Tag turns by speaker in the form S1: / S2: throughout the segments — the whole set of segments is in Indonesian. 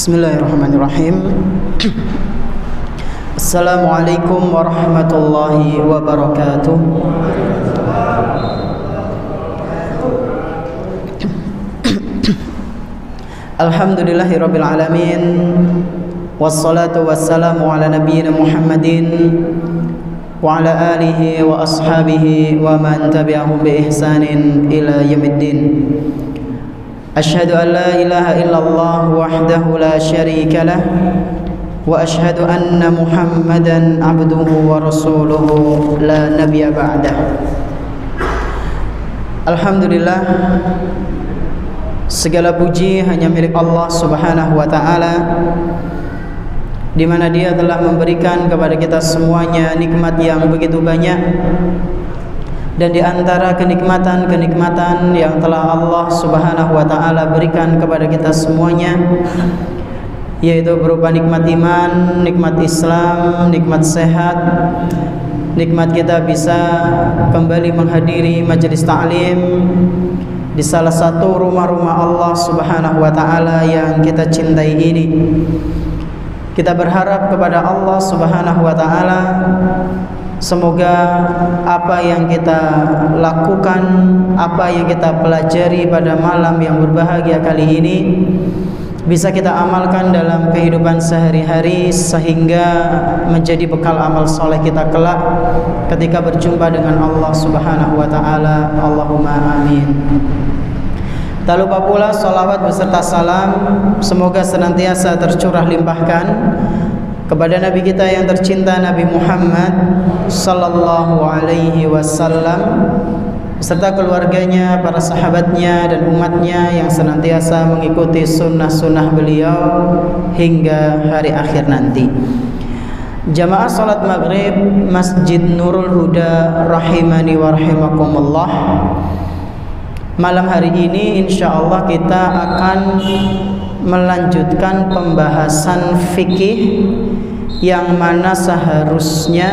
S1: Bismillahirrahmanirrahim. Assalamualaikum warahmatullahi wabarakatuh. Alhamdulillahirabbil alamin. Wassalatu wassalamu ala nabiyyina Muhammadin wa ala alihi wa ashabihi wa man tabi'ahum bi ihsanin ila yaumiddin. Asyhadu an la ilaha illallah wahdahu la syarika lah wa asyhadu anna Muhammadan abduhu wa rasuluhu la nabiyya ba'dah. Alhamdulillah, segala puji hanya milik Allah Subhanahu wa taala, di mana Dia telah memberikan kepada kita semuanya nikmat yang begitu banyak. Dan di antara kenikmatan-kenikmatan yang telah Allah Subhanahu wa taala berikan kepada kita semuanya, yaitu berupa nikmat iman, nikmat Islam, nikmat sehat, nikmat kita bisa kembali menghadiri majelis ta'lim di salah satu rumah-rumah Allah Subhanahu wa taala yang kita cintai ini. Kita berharap kepada Allah Subhanahu wa taala, semoga apa yang kita lakukan, apa yang kita pelajari pada malam yang berbahagia kali ini bisa kita amalkan dalam kehidupan sehari-hari, sehingga menjadi bekal amal soleh kita kelak ketika berjumpa dengan Allah Subhanahu wa taala. Allahumma amin. Tak lupa pula salawat beserta salam semoga senantiasa tercurah limpahkan kepada Nabi kita yang tercinta, Nabi Muhammad sallallahu alaihi wasallam, beserta keluarganya, para sahabatnya dan umatnya yang senantiasa mengikuti sunnah-sunnah beliau hingga hari akhir nanti. Jamaah salat maghrib Masjid Nurul Huda rahimani wa rahimakumullah. Malam hari ini insyaallah kita akan melanjutkan pembahasan fikih, yang mana seharusnya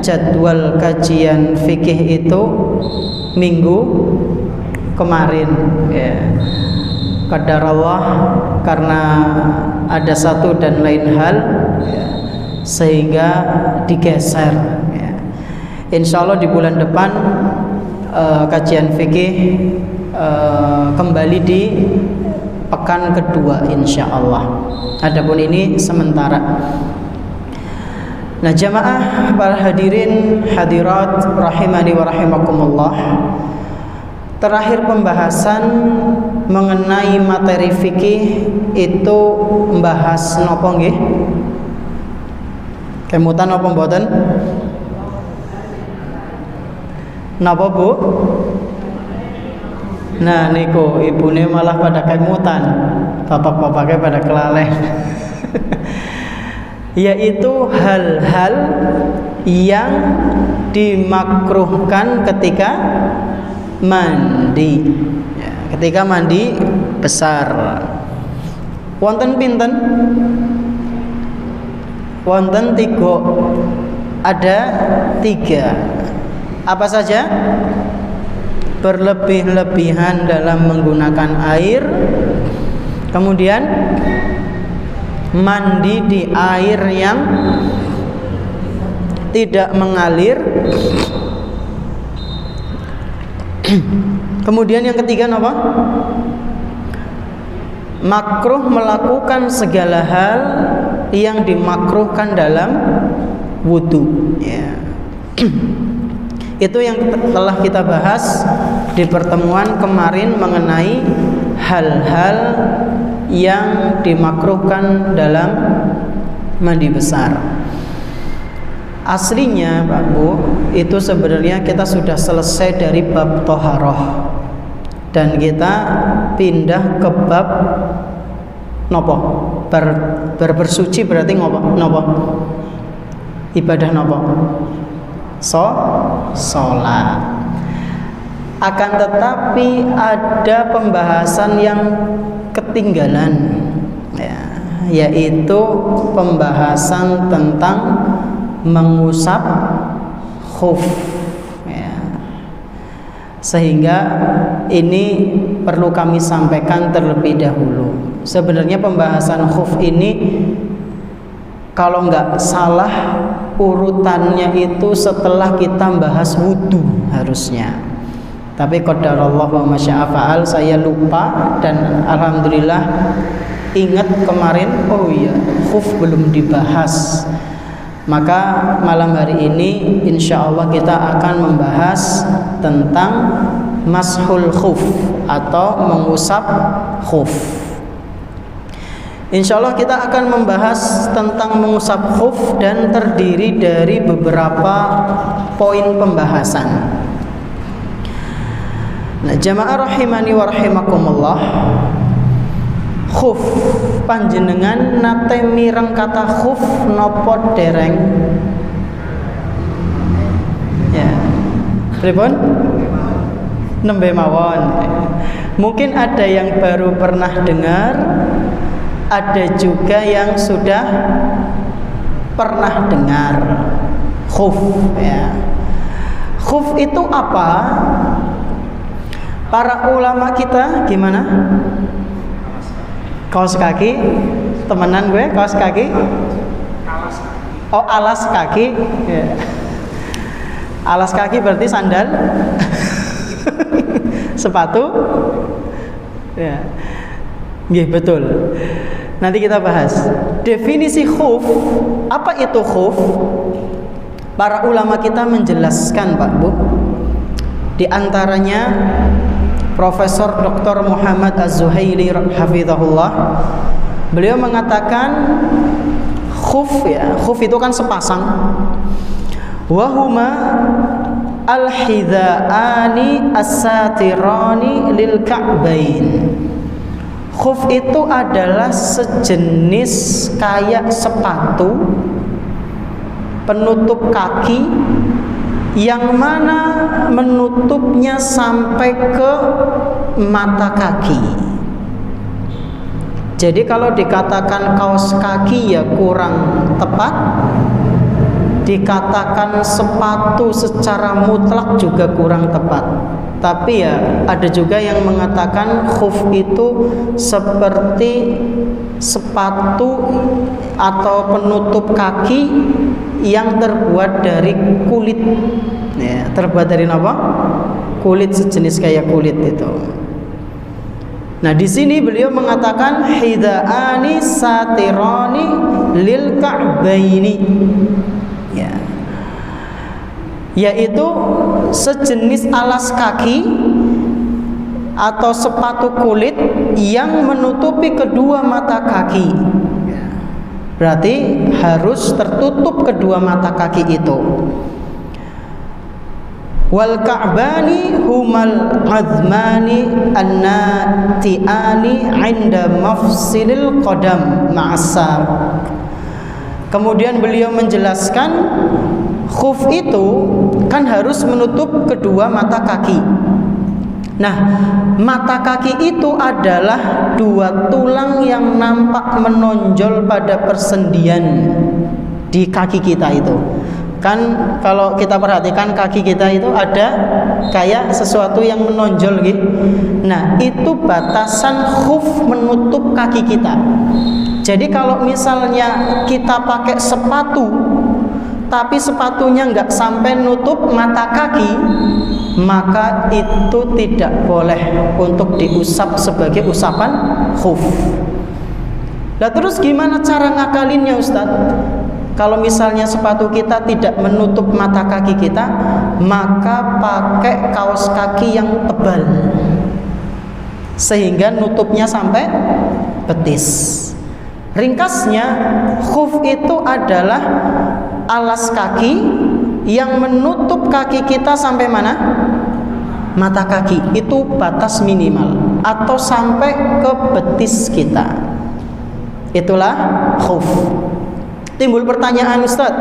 S1: jadwal kajian fikih itu minggu kemarin, ya. Qadarullah, karena ada satu dan lain hal, ya, sehingga digeser, ya. Insyaallah di bulan depan kajian fikih kembali di pekan kedua insyaallah. Adapun ini sementara. Nah, jamaah para hadirin hadirat rahimani wa rahimakumullah, terakhir pembahasan mengenai materi fikih itu membahas napa nggih? Kemutan napa mboten? Napa Bu? Nah niku ibune malah pada kemutan, bapak-bapaknya pada kelaleh. Yaitu hal-hal yang dimakruhkan ketika mandi, ya, ketika mandi besar. Wonten pinten? Wonten tiga. Ada tiga. Apa saja? Berlebih-lebihan dalam menggunakan air, kemudian mandi di air yang tidak mengalir, kemudian yang ketiga apa? Makruh melakukan segala hal yang dimakruhkan dalam wudu, ya. Itu yang telah kita bahas di pertemuan kemarin mengenai hal-hal yang dimakruhkan dalam mandi besar. Aslinya Pak Bu, itu sebenarnya kita sudah selesai dari bab toharoh, dan kita pindah ke bab nopo? Bersuci berarti nopo? Ibadah nopo? Sholat. Akan tetapi ada pembahasan yang ketinggalan, ya, yaitu pembahasan tentang mengusap khuf, ya. Sehingga ini perlu kami sampaikan terlebih dahulu. Sebenarnya pembahasan khuf ini kalau nggak salah urutannya itu setelah kita bahas wudu harusnya. Tapi qadarullah wa masya'a fa'al, saya lupa dan alhamdulillah ingat kemarin, oh iya, khuf belum dibahas. Maka malam hari ini insya Allah kita akan membahas tentang mashul khuf atau mengusap khuf. Insya Allah kita akan membahas tentang mengusap khuf dan terdiri dari beberapa poin pembahasan. Nah, jamaah rahimani wa rahimakumullah, khuf panjenengan nate mireng kata khuf nopo dereng? Ya, pripun? Nembe mawon. Mungkin ada yang baru pernah dengar, ada juga yang sudah pernah dengar khuf ya. Khuf itu apa? Para ulama kita gimana? Kaos kaki? Temenan gue kaos kaki? Oh, alas kaki ya. Alas kaki berarti sandal. Sepatu ya. Nggih, betul. Nanti kita bahas definisi khuf. Apa itu khuf? Para ulama kita menjelaskan, Pak Bu. Di antaranya Profesor Dr. Muhammad Az-Zuhaili hafizahullah. Beliau mengatakan khuf ya, khuf itu kan sepasang. Wa huma al-hidha'ani as-satirani lil ka'bain. Khuf itu adalah sejenis kayak sepatu penutup kaki yang mana menutupnya sampai ke mata kaki. Jadi kalau dikatakan kaos kaki ya kurang tepat, dikatakan sepatu secara mutlak juga kurang tepat. Tapi ya ada juga yang mengatakan khuf itu seperti sepatu atau penutup kaki yang terbuat dari kulit ya, terbuat dari apa? Kulit, sejenis kayak kulit itu. Nah, di sini beliau mengatakan hidha'ani satirani lil ka'baini ya, yaitu sejenis alas kaki atau sepatu kulit yang menutupi kedua mata kaki. Berarti harus tertutup kedua mata kaki itu. Wal ka'bani humal azmani annati'ani 'inda mafsilil qadam ma'asar. Kemudian beliau menjelaskan khuf itu kan harus menutup kedua mata kaki. Nah, mata kaki itu adalah dua tulang yang nampak menonjol pada persendian di kaki kita itu. Kan kalau kita perhatikan kaki kita itu ada kayak sesuatu yang menonjol gitu. Nah, itu batasan khuf menutup kaki kita. Jadi kalau misalnya kita pakai sepatu tapi sepatunya nggak sampai nutup mata kaki, maka itu tidak boleh untuk diusap sebagai usapan khuf. Nah, terus gimana cara ngakalinnya, Ustadz? Kalau misalnya sepatu kita tidak menutup mata kaki kita, maka pakai kaos kaki yang tebal sehingga nutupnya sampai betis. Ringkasnya, khuf itu adalah alas kaki yang menutup kaki kita sampai mana? Mata kaki. Itu batas minimal, atau sampai ke betis kita. Itulah khuf. Timbul pertanyaan, Ustadz,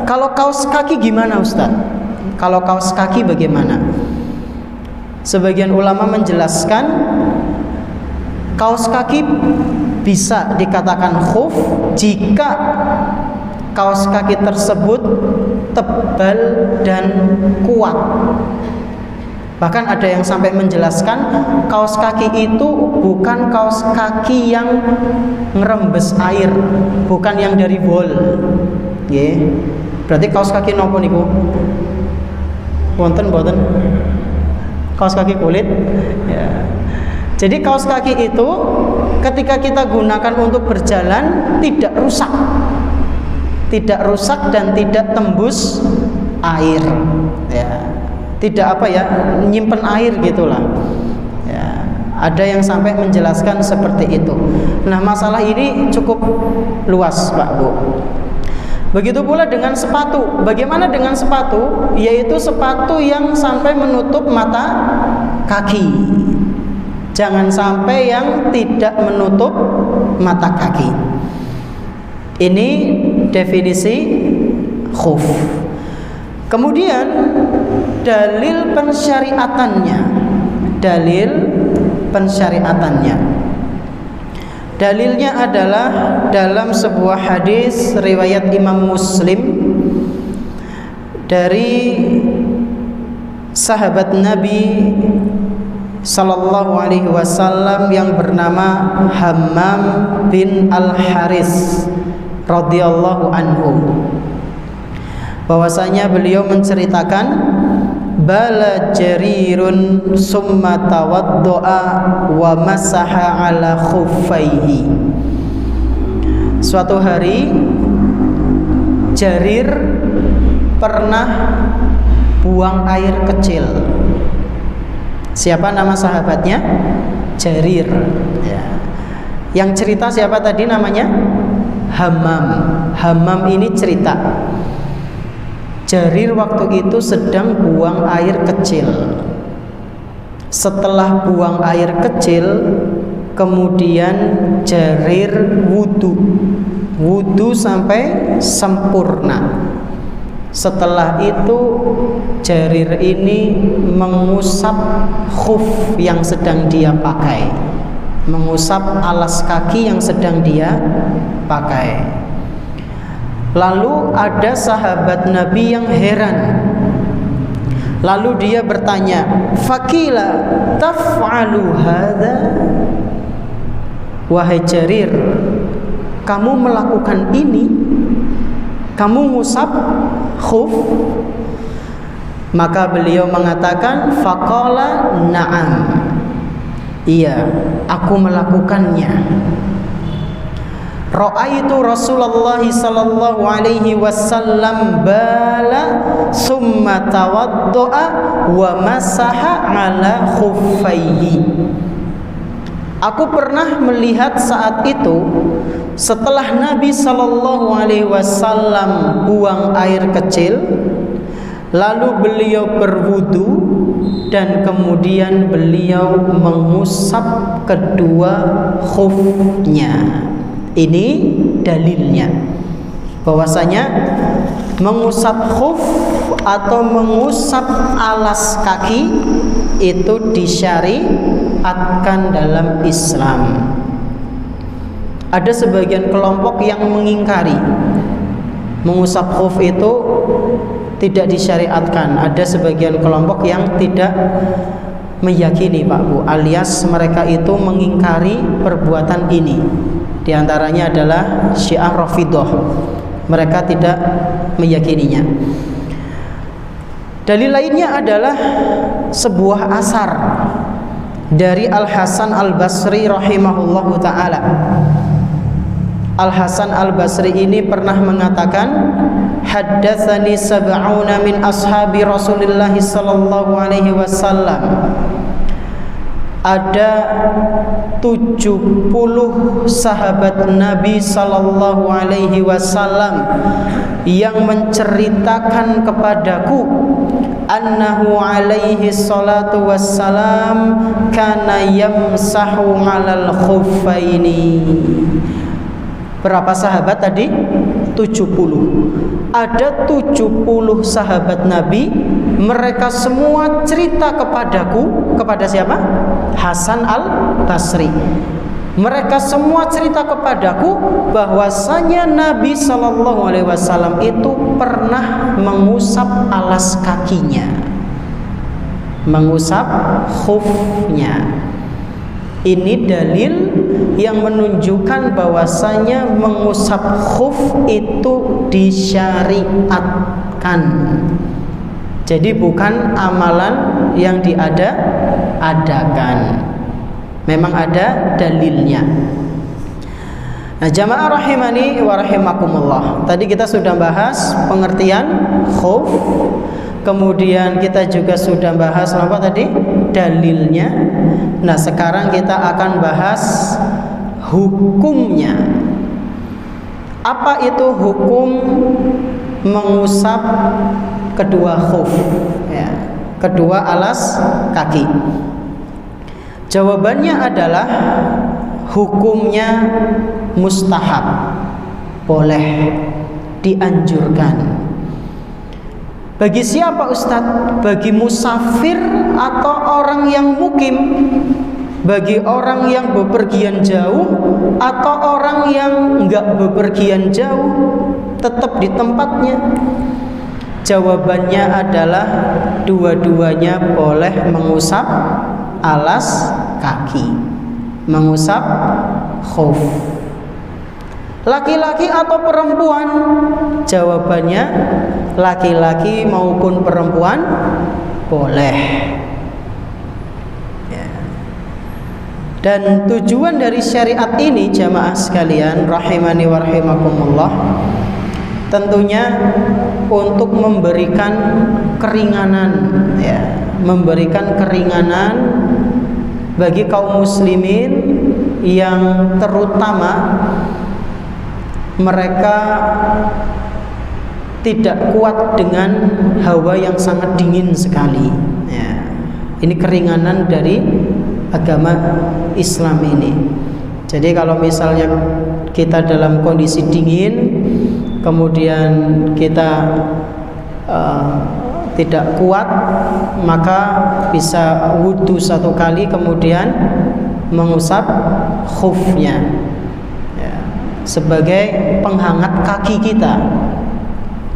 S1: kalau kaos kaki gimana, Ustadz? Kalau kaos kaki bagaimana? Sebagian ulama menjelaskan kaos kaki bisa dikatakan khuf jika kaos kaki tersebut tebal dan kuat. Bahkan ada yang sampai menjelaskan kaos kaki itu bukan kaos kaki yang ngerembes air, bukan yang dari wol. Berarti kaos kaki nopo niku? Wonten boten? Kaos kaki kulit? Ya. Jadi kaos kaki itu ketika kita gunakan untuk berjalan tidak rusak. Tidak rusak dan tidak tembus air. Ya. Tidak nyimpen air gitulah ya, ada yang sampai menjelaskan seperti itu. Nah, masalah ini cukup luas, Pak Bu. Begitu pula dengan sepatu. Bagaimana dengan sepatu? Yaitu sepatu yang sampai menutup mata kaki. Jangan sampai yang tidak menutup mata kaki. Ini definisi khuf. Kemudian dalil pensyariatannya. Dalilnya adalah dalam sebuah hadis riwayat Imam Muslim dari sahabat Nabi sallallahu alaihi wasallam yang bernama Hammam bin Al-Haris radhiyallahu anhu, bahwasanya beliau menceritakan bala jarirun summa tawaddoa wa masaha ala khuffaihi. Suatu hari Jarir pernah buang air kecil. Siapa nama sahabatnya? Jarir ya. Yang cerita siapa tadi namanya? Hammam. Hammam ini cerita Jarir waktu itu sedang buang air kecil. Setelah buang air kecil, kemudian Jarir wudu sampai sempurna. Setelah itu Jarir ini mengusap khuf yang sedang dia pakai, mengusap alas kaki yang sedang dia pakai. Lalu ada sahabat Nabi yang heran. Lalu dia bertanya, "Fakila taf'alu hadza?" Wahai Jarir, kamu melakukan ini? Kamu ngusap khuf? Maka beliau mengatakan, "Faqala na'am." Iya, aku melakukannya. Ra'aitu Rasulullah sallallahu alaihi wasallam bala summa tawaddo'a wa masaha ala khuffaihi. Aku pernah melihat saat itu setelah Nabi sallallahu alaihi wasallam buang air kecil, lalu beliau berwudu dan kemudian beliau mengusap kedua khufnya. Ini dalilnya bahwasanya mengusap khuf atau mengusap alas kaki itu disyariatkan dalam Islam. Ada sebagian kelompok yang mengingkari mengusap khuf itu tidak disyariatkan. Ada sebagian kelompok yang tidak meyakini, Pak Bu, alias mereka itu mengingkari perbuatan ini. Di antaranya adalah Syiah Rafidhah. Mereka tidak meyakininya. Dalil lainnya adalah sebuah asar dari Al-Hasan Al-Basri rahimahullahu ta'ala. Al-Hasan Al-Basri ini pernah mengatakan, haddatsani sab'una min ashabi Rasulillah sallallahu alaihi wasallam. Ada 70 sahabat Nabi sallallahu alaihi wasallam yang menceritakan kepadaku annahu alaihi salatu wassalam kana yamsahu 'alal khuffaini. Berapa sahabat tadi? 70. Ada 70 sahabat Nabi, mereka semua cerita kepadaku. Kepada siapa? Hasan Al-Basri. Mereka semua cerita kepadaku bahwasanya Nabi sallallahu alaihi wasallam itu pernah mengusap alas kakinya. mengusap khufnya. Ini dalil yang menunjukkan bahwasanya mengusap khuf itu disyariatkan. Jadi bukan amalan yang diada-adakan. Memang ada dalilnya. Nah, jamaah rahimani wa rahimakumullah. Tadi kita sudah bahas pengertian khuf. Kemudian kita juga sudah bahas apa tadi? Dalilnya. Nah, sekarang kita akan bahas hukumnya. Apa itu hukum mengusap kedua khuf, ya, kedua alas kaki? Jawabannya adalah hukumnya mustahab, boleh, dianjurkan. Bagi siapa Ustadz? Bagi musafir atau orang yang mukim? Bagi orang yang bepergian jauh atau orang yang enggak bepergian jauh, tetap di tempatnya? Jawabannya adalah dua-duanya boleh mengusap alas kaki, mengusap khuf. Laki-laki atau perempuan? Jawabannya laki-laki maupun perempuan boleh. Ya. Dan tujuan dari syariat ini, jamaah sekalian rahimani wa rahimakumullah, tentunya untuk memberikan keringanan, ya, memberikan keringanan bagi kaum muslimin yang terutama mereka tidak kuat dengan hawa yang sangat dingin sekali, ya. Ini keringanan dari agama Islam ini. Jadi kalau misalnya kita dalam kondisi dingin, kemudian kita tidak kuat, maka bisa wudhu 1 kali kemudian mengusap khufnya, ya, sebagai penghangat kaki kita.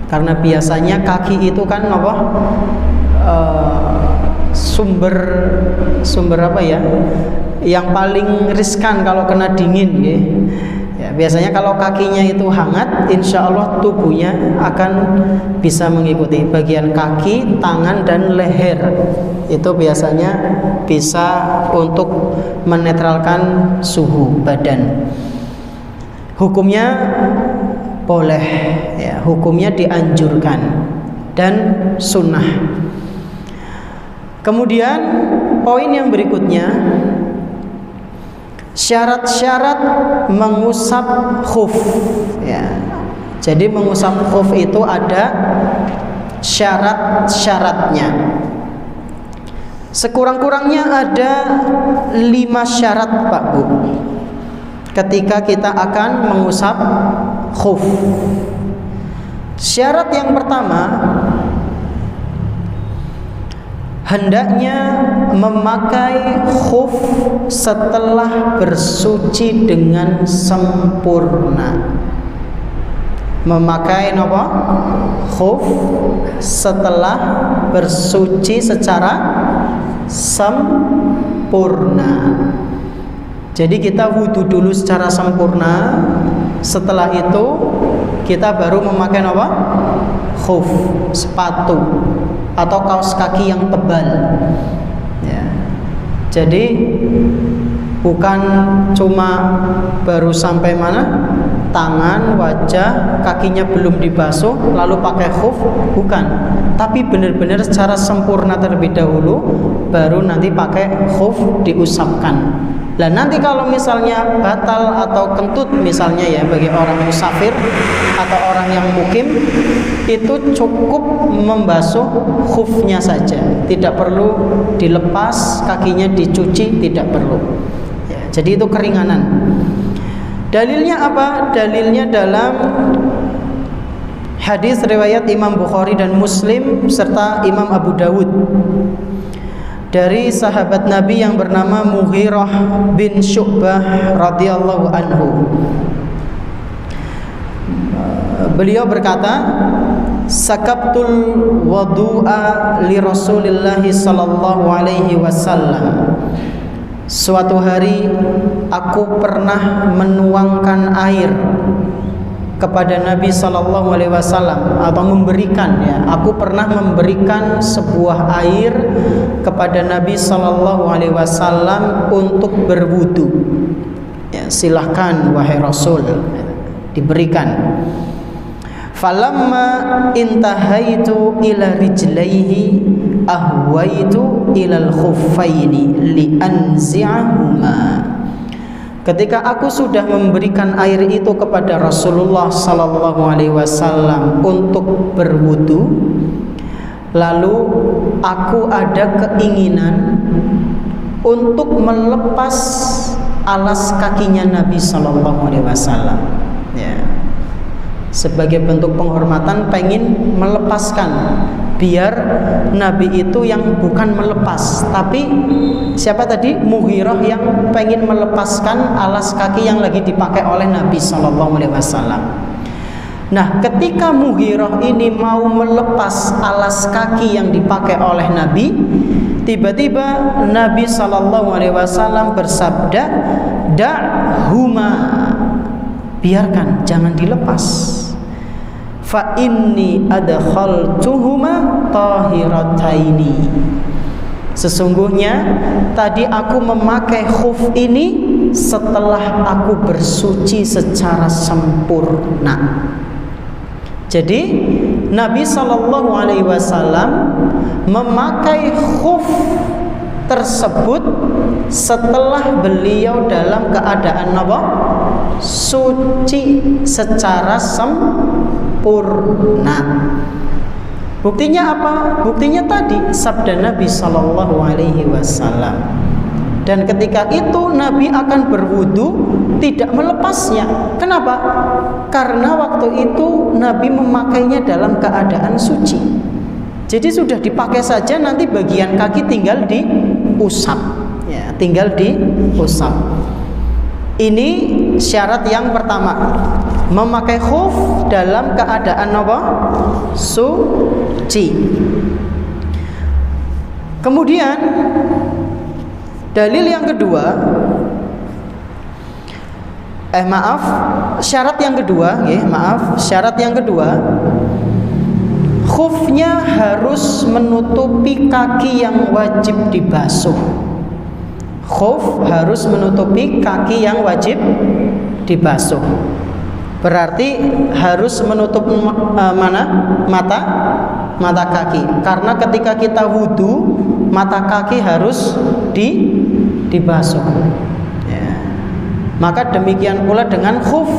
S1: Karena biasanya kaki itu kan apa? Sumber apa ya? Yang paling riskan kalau kena dingin, ya. Ya, biasanya kalau kakinya itu hangat, insya Allah tubuhnya akan bisa mengikuti. Bagian kaki, tangan, dan leher itu biasanya bisa untuk menetralkan suhu badan. Hukumnya boleh, ya, hukumnya dianjurkan dan sunnah. Kemudian poin yang berikutnya, syarat-syarat mengusap khuf, ya. Jadi mengusap khuf itu ada syarat-syaratnya. Sekurang-kurangnya ada 5 syarat, Pak Bu, ketika kita akan mengusap khuf. Syarat yang pertama, hendaknya memakai khuf setelah bersuci dengan sempurna. Memakai apa? Khuf setelah bersuci secara sempurna. Jadi kita wudu dulu secara sempurna. Setelah itu kita baru memakai apa? Khuf, sepatu atau kaos kaki yang tebal, ya. Jadi bukan cuma baru sampai mana? Tangan, wajah, kakinya belum dibasuh lalu pakai khuf, bukan. Tapi benar-benar secara sempurna terlebih dahulu, baru nanti pakai khuf diusapkan. Nah, nanti kalau misalnya batal atau kentut misalnya, ya, bagi orang musafir atau orang yang mukim, itu cukup membasuh khufnya saja, tidak perlu dilepas, kakinya dicuci, tidak perlu, ya. Jadi itu keringanan. Dalilnya apa? Dalilnya dalam hadis riwayat Imam Bukhari dan Muslim serta Imam Abu Dawud, dari sahabat Nabi yang bernama Mughirah bin Syu'bah radhiyallahu anhu. Beliau berkata, sakabtul wudu'a li Rasulillah sallallahu alaihi wasallam. Suatu hari aku pernah menuangkan air kepada Nabi sallallahu alaihi wasallam, atau memberikan, ya, aku pernah memberikan sebuah air kepada Nabi sallallahu alaihi wasallam untuk berwudu. Ya, silahkan wahai Rasul, diberikan. Falamma intahaitu ila rijlaihi ahwaitu ilal khuffaini lianzi'ahuma. Ketika aku sudah memberikan air itu kepada Rasulullah sallallahu alaihi wasallam untuk berwudu, lalu aku ada keinginan untuk melepas alas kakinya Nabi sallallahu alaihi wasallam. Ya. Sebagai bentuk penghormatan pengen melepaskan, biar Nabi itu yang bukan melepas, tapi siapa tadi? Mughirah yang pengen melepaskan alas kaki yang lagi dipakai oleh Nabi sallallahu alaihi wasallam. Nah, ketika Mughirah ini mau melepas alas kaki yang dipakai oleh Nabi, tiba-tiba Nabi sallallahu alaihi wasallam bersabda, "Da'huma." Biarkan, jangan dilepas. Fa inni adkhaltuhuma tahirataini. Sesungguhnya tadi aku memakai khuf ini setelah aku bersuci secara sempurna. Jadi Nabi sallallahu alaihi wasallam memakai khuf tersebut setelah beliau dalam keadaan apa? Suci secara sempurna. Buktinya apa? Buktinya tadi sabda Nabi sallallahu alaihi wasallam. Dan ketika itu Nabi akan berwudu, tidak melepasnya. Kenapa? Karena waktu itu Nabi memakainya dalam keadaan suci. Jadi sudah dipakai saja, nanti bagian kaki tinggal diusap, ya, tinggal diusap. Ini syarat yang pertama, memakai khuf dalam keadaan apa? Suci. Kemudian dalil yang kedua, syarat yang kedua, syarat yang kedua, khufnya harus menutupi kaki yang wajib dibasuh. Khuf harus menutupi kaki yang wajib dibasuh. Berarti harus menutup mata kaki. Karena ketika kita wudu, mata kaki harus dibasuh. Ya. Maka demikian pula dengan khuf.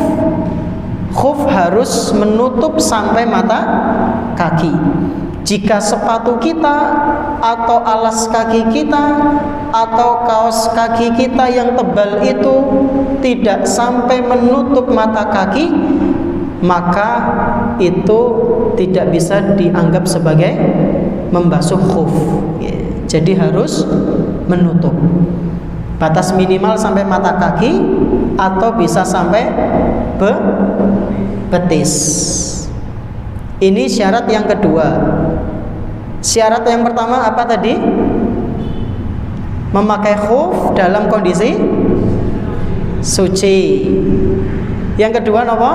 S1: Khuf harus menutup sampai mata kaki. Jika sepatu kita atau alas kaki kita atau kaos kaki kita yang tebal itu tidak sampai menutup mata kaki, maka itu tidak bisa dianggap sebagai membasuh khuf. Jadi harus menutup. Batas minimal sampai mata kaki atau bisa sampai betis. Ini syarat yang kedua. Syarat yang pertama apa tadi? Memakai khuf dalam kondisi suci. Yang kedua apa?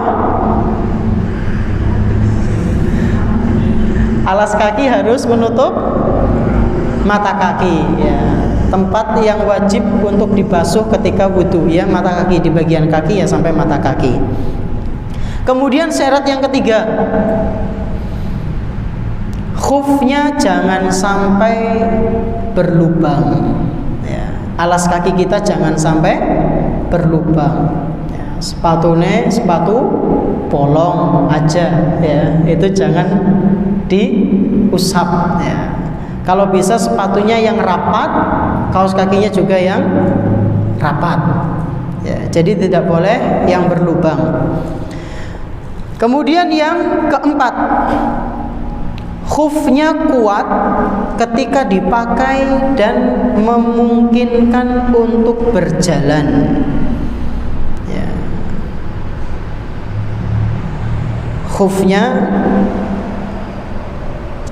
S1: Alas kaki harus menutup mata kaki, ya. Tempat yang wajib untuk dibasuh ketika wudu, ya, mata kaki, di bagian kaki ya sampai mata kaki. Kemudian syarat yang ketiga, khufnya jangan sampai berlubang, ya. Alas kaki kita jangan sampai berlubang, ya. Sepatu bolong aja, ya, itu jangan diusap, ya. Kalau bisa sepatunya yang rapat, kaos kakinya juga yang rapat, ya. Jadi tidak boleh yang berlubang. Kemudian yang keempat, khufnya kuat ketika dipakai dan memungkinkan untuk berjalan, ya. Khufnya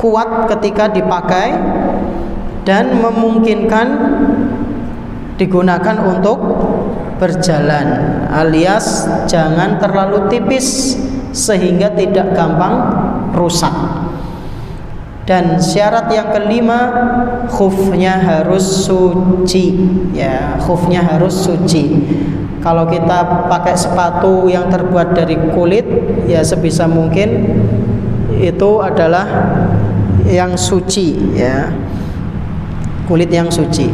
S1: kuat ketika dipakai dan memungkinkan digunakan untuk berjalan, alias jangan terlalu tipis sehingga tidak gampang rusak. Dan syarat yang kelima, khufnya harus suci, ya, khufnya harus suci. Kalau kita pakai sepatu yang terbuat dari kulit, ya sebisa mungkin itu adalah yang suci, ya, kulit yang suci.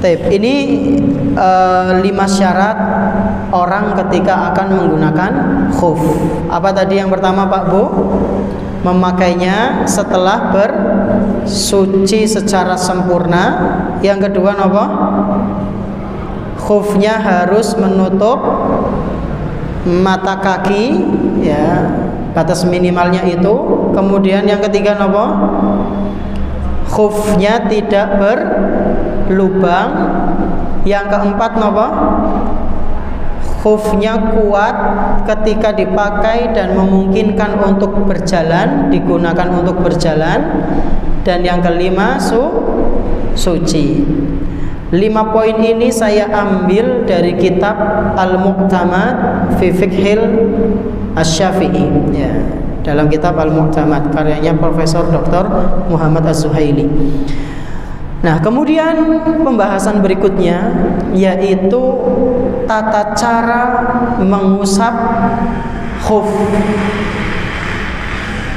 S1: Ini 5 syarat orang ketika akan menggunakan khuf. Apa tadi yang pertama, Pak Bu? Memakainya setelah bersuci secara sempurna. Yang kedua apa? Khufnya harus menutup mata kaki, ya, batas minimalnya itu. Kemudian yang ketiga apa? Khufnya tidak berlubang. Yang keempat apa? Khufnya kuat ketika dipakai dan memungkinkan untuk berjalan, digunakan untuk berjalan. Dan yang kelima, suci. 5 poin ini saya ambil dari kitab Al-Mu'tamad fi Fiqhil Asy-Syafi'i, ya, dalam kitab Al-Mu'tamad karyanya Profesor Dr. Muhammad Az-Zuhaili. Nah, kemudian pembahasan berikutnya yaitu tata cara mengusap khuf.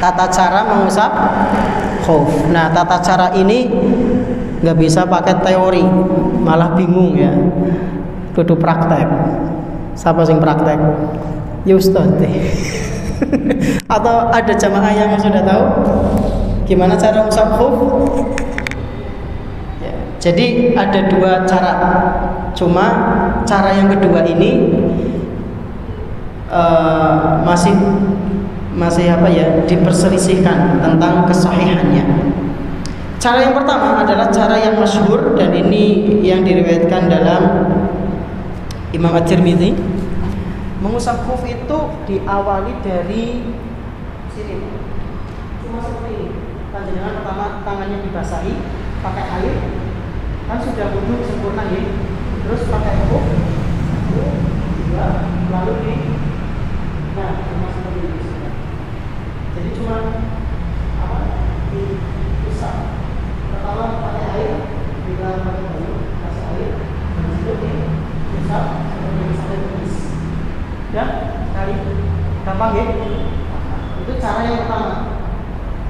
S1: Tata cara mengusap khuf. Nah, tata cara ini nggak bisa pakai teori, malah bingung, ya. Kudu praktek. Siapa sing praktek? Ya Ustaz. Atau ada jamaah yang sudah tahu gimana cara mengusap khuf? Jadi ada 2 cara. Cuma cara yang kedua ini masih apa ya, diperselisihkan tentang kesahihannya. Cara yang pertama adalah cara yang masyhur, dan ini yang diriwayatkan dalam Imam At-Tirmidzi. Mengusap khuf itu diawali dari sini. Cuma seperti ini. Panjenengan pertama tangannya dibasahi pakai air. Kan sudah wudhu sempurna, ya. Terus pakai khuf, lalu cuma seperti ini. Jadi cuma diusap. Pertama pakai air, juga pakai baju, kasih air, dan itu diusap seperti ini sampai habis. Dan kali gampang, ya. Itu cara yang pertama.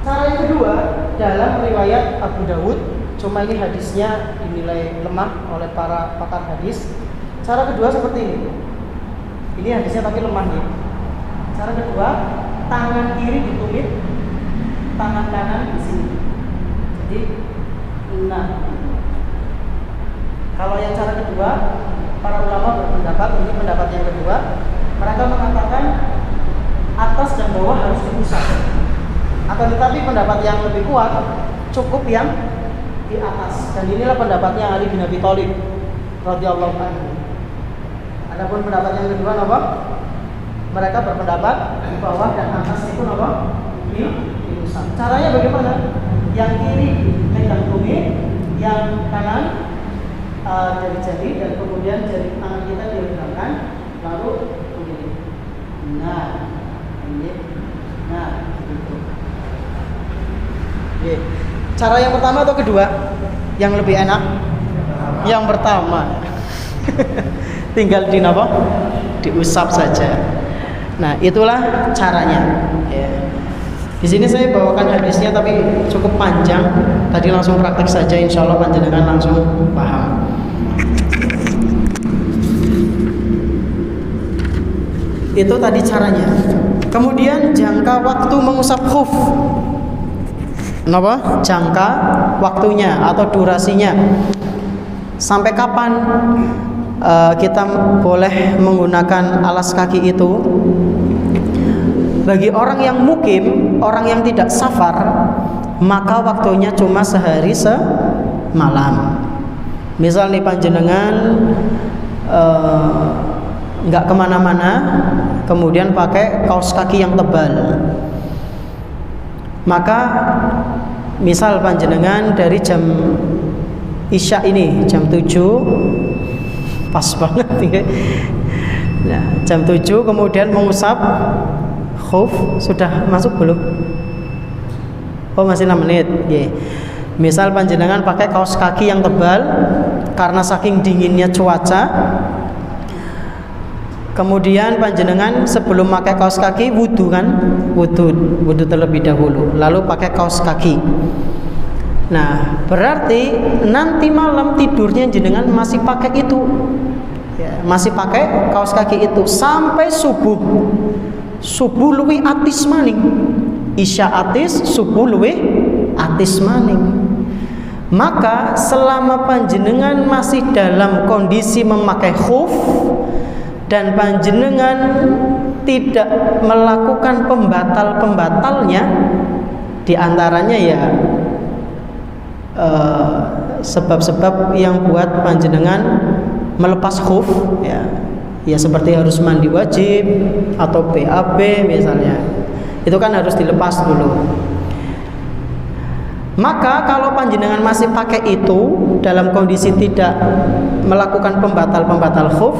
S1: Cara yang kedua dalam riwayat Abu Dawud. Cuma ini hadisnya dinilai lemah oleh para pakar hadis. Cara kedua seperti ini. Ini hadisnya tapi lemah, nih. Cara kedua, tangan kiri ditumit, tangan kanan di sini. Jadi, kalau yang cara kedua, para ulama berpendapat, ini pendapat yang kedua, mereka mengatakan atas dan bawah harus diusap. Akan tetapi pendapat yang lebih kuat, cukup yang di atas, dan inilah pendapatnya Ali bin Abi Thalib radhiyallahu anhu. Adapun pendapat yang kedua apa? Mereka berpendapat di bawah dan atas itu apa? Diusap. Caranya bagaimana? Yang kiri megang tumit, yang kanan jari-jari, dan kemudian jari tangan kita diregangkan, lalu begini. Gitu. Yeah. Cara yang pertama atau kedua yang lebih enak? Yang pertama. Tinggal diusap saja. Nah, itulah caranya, ya. Di sini saya bawakan hadisnya tapi cukup panjang. Tadi langsung praktek saja, insya Allah panjenengan langsung paham. Itu tadi caranya. Kemudian jangka waktu mengusap khuf. Kenapa? Jangka waktunya atau durasinya. Sampai kapan kita boleh menggunakan alas kaki itu? Bagi orang yang mukim, orang yang tidak safar, maka waktunya cuma sehari semalam. Misal nih panjenengan nggak kemana-mana, kemudian pakai kaos kaki yang tebal. Maka misal panjenengan dari jam Isya ini jam 7 pas banget ya. Nah, jam 7 kemudian mengusap khuf, sudah masuk belum? Oh, masih 6 menit. Yeah. Misal panjenengan pakai kaos kaki yang tebal karena saking dinginnya cuaca. Kemudian panjenengan sebelum pakai kaos kaki wudu kan? Wudu terlebih dahulu, lalu pakai kaos kaki. Nah, berarti nanti malam tidurnya jenengan masih pakai itu. Ya, masih pakai kaos kaki itu sampai subuh. Subuh luwih atis maning. Isya atis, subuh luwih atis maning. Maka selama panjenengan masih dalam kondisi memakai khuf dan panjenengan tidak melakukan pembatal-pembatalnya, diantaranya ya sebab-sebab yang buat panjenengan melepas khuf, ya seperti harus mandi wajib atau BAB misalnya, itu kan harus dilepas dulu. Maka kalau panjenengan masih pakai itu dalam kondisi tidak melakukan pembatal-pembatal khuf,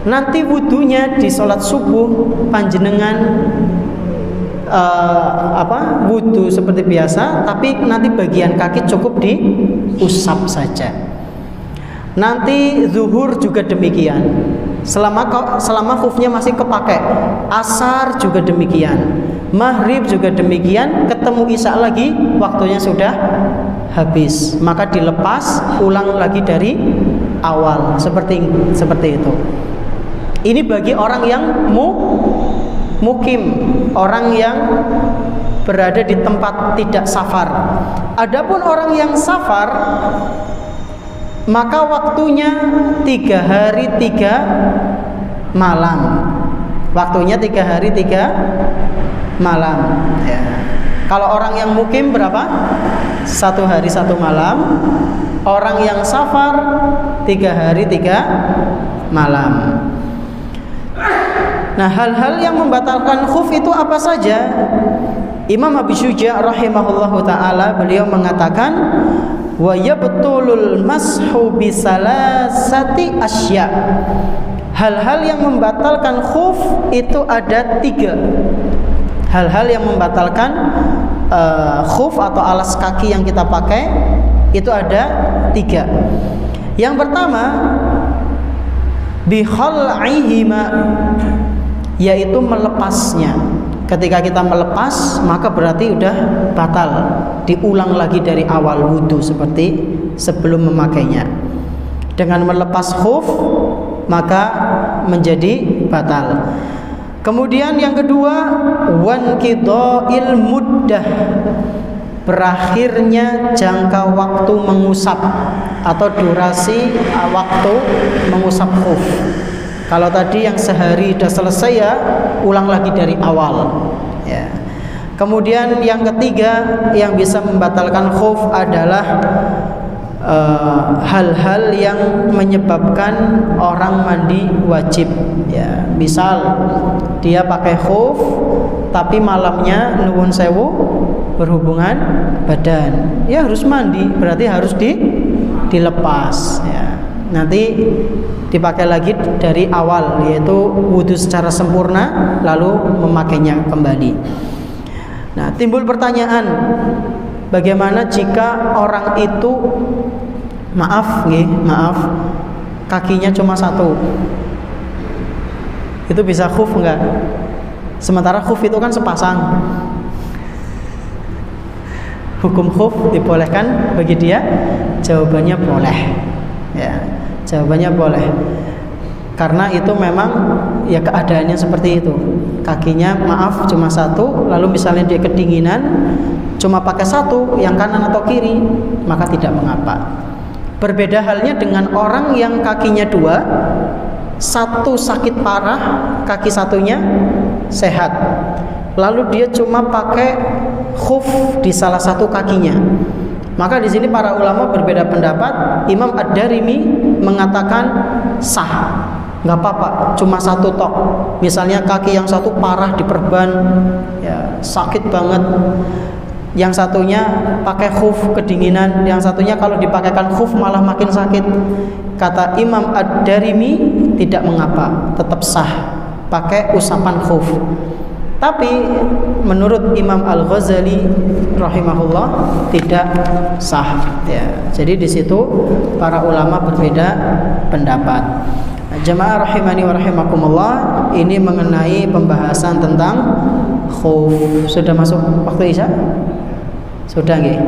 S1: nanti wudunya di sholat subuh panjenengan wudu seperti biasa, tapi nanti bagian kaki cukup diusap saja. Nanti zuhur juga demikian. Selama khufnya masih kepakai, asar juga demikian, maghrib juga demikian, ketemu isya lagi waktunya sudah habis, maka dilepas ulang lagi dari awal, seperti itu. Ini bagi orang yang mukim, orang yang berada di tempat tidak safar. Adapun orang yang safar, maka waktunya 3 hari 3 malam. Waktunya 3 hari 3 malam. Ya. Kalau orang yang mukim berapa? 1 hari 1 malam. Orang yang safar 3 hari 3 malam. Nah, hal-hal yang membatalkan khuf itu apa saja? Imam Abi Syuja' rahimahullahu ta'ala, beliau mengatakan, wa yabtulul mashu bisalasati asya. Hal-hal yang membatalkan khuf itu ada 3. Hal-hal yang membatalkan khuf atau alas kaki yang kita pakai itu ada 3. Yang pertama, bikhal'ihima, yaitu melepasnya. Ketika kita melepas, maka berarti udah batal, diulang lagi dari awal wudu seperti sebelum memakainya. Dengan melepas khuf maka menjadi batal. Kemudian yang kedua, wanqidha'il muddah, berakhirnya jangka waktu mengusap atau durasi waktu mengusap khuf. Kalau tadi yang sehari sudah selesai, ya ulang lagi dari awal, ya. Kemudian yang ketiga yang bisa membatalkan khuf adalah hal-hal yang menyebabkan orang mandi wajib, ya. Misal dia pakai khuf tapi malamnya nuwun sewu berhubungan badan, ya harus mandi, berarti harus dilepas, ya. Nanti dipakai lagi dari awal, yaitu wudu secara sempurna lalu memakainya kembali. Nah, timbul pertanyaan, bagaimana jika orang itu maaf kakinya cuma 1, itu bisa khuf enggak? Sementara khuf itu kan sepasang. Hukum khuf dibolehkan bagi dia? Jawabannya boleh, ya. Jawabannya boleh, karena itu memang ya keadaannya seperti itu. Kakinya maaf cuma 1, lalu misalnya dia kedinginan cuma pakai 1, yang kanan atau kiri, maka tidak mengapa. Berbeda halnya dengan orang yang kakinya 2, 1 sakit parah, kaki satunya sehat, lalu dia cuma pakai khuf di salah satu kakinya. Maka di sini para ulama berbeda pendapat. Imam Ad-Darimi mengatakan sah, nggak apa-apa, cuma satu tok. Misalnya kaki yang satu parah diperban, ya sakit banget. Yang satunya pakai khuf kedinginan, yang satunya kalau dipakaikan khuf malah makin sakit. Kata Imam Ad-Darimi tidak mengapa, tetap sah pakai usapan khuf. Tapi menurut Imam Al-Ghazali rahimahullah tidak sah. Ya, jadi di situ para ulama berbeda pendapat. Jamaah rahimani wa rahimakumullah, ini mengenai pembahasan tentang khuf. Sudah masuk waktu Isya? Sudah nggih?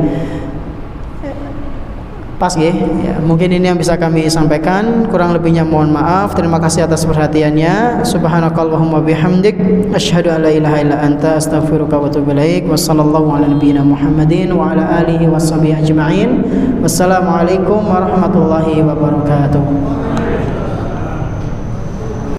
S1: Pas nggih? Ya, mungkin ini yang bisa kami sampaikan. Kurang lebihnya mohon maaf. Terima kasih atas perhatiannya. Subhanakallahumma bihamdik, asyhadu an la ilaha illa anta, astaghfiruka wa atubu ilaik. Wassallallahu ala nabiyyina Muhammadin wa ala alihi washabihi ajma'in. Wassalamualaikum warahmatullahi wabarakatuh.